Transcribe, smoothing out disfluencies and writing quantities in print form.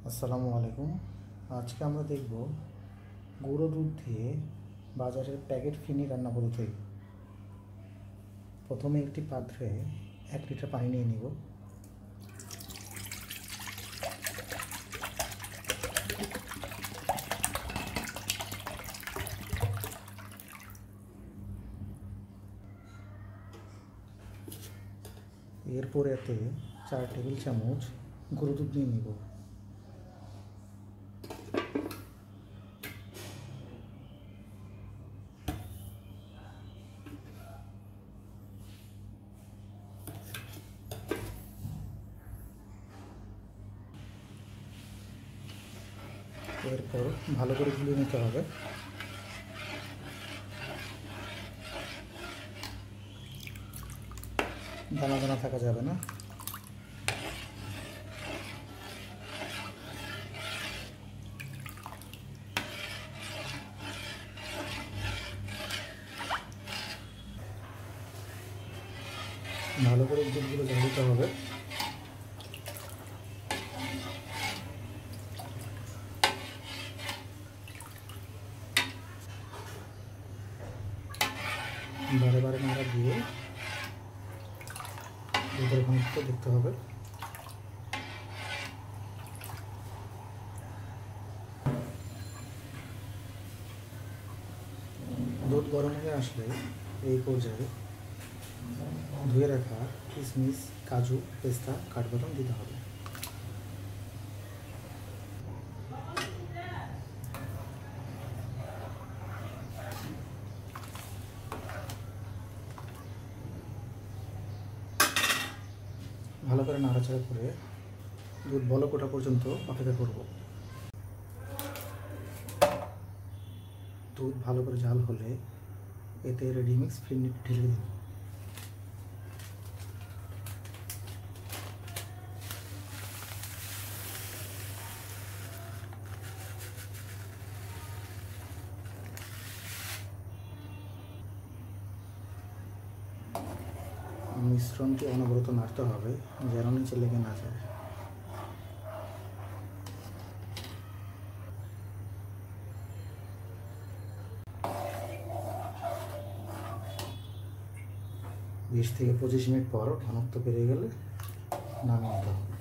আসসালামু আলাইকুম। আজকে আমরা দেখব গুঁড়ো দুধ দিয়ে বাজারের প্যাকেট ফিনি রান্না পদ্ধতি। প্রথমে একটি পাত্রে 1 লিটার পানি নিয়ে নিব। এরপর এতে 4 টেবিল চামচ গুঁড়ো দুধ নিয়ে নিব। এরপর ভালো করে গুলিয়ে নিতে হবে। দানা দানা থাকা যাবে না। ভালো করে দুধগুলো জ্বাল দিতে হবে। বারে বারে নাড়া দিয়ে দুধের ঘনত্ব দেখতে হবে। দুধ গরম হয়ে আসলে এই পর্যায়ে ধুয়ে রাখা কিশমিশ, কাজু, পেস্তা, কাঠবাদাম দিতে হবে। ভালো করে নাড়াচাড়া করে দুধ বলক ওঠা পর্যন্ত অপেক্ষা করব। দুধ ভালো করে জাল হলে এতে রেডিমিক্স ফিনি ঢেলে দিন। মিশ্রণটি অনবরত নাড়তে হবে যেন নিচে লেগে না যায়। বিশ থেকে 25 মিনিট পর ঘনত্ব বেড়ে গেলে নামিয়ে নিতে হবে।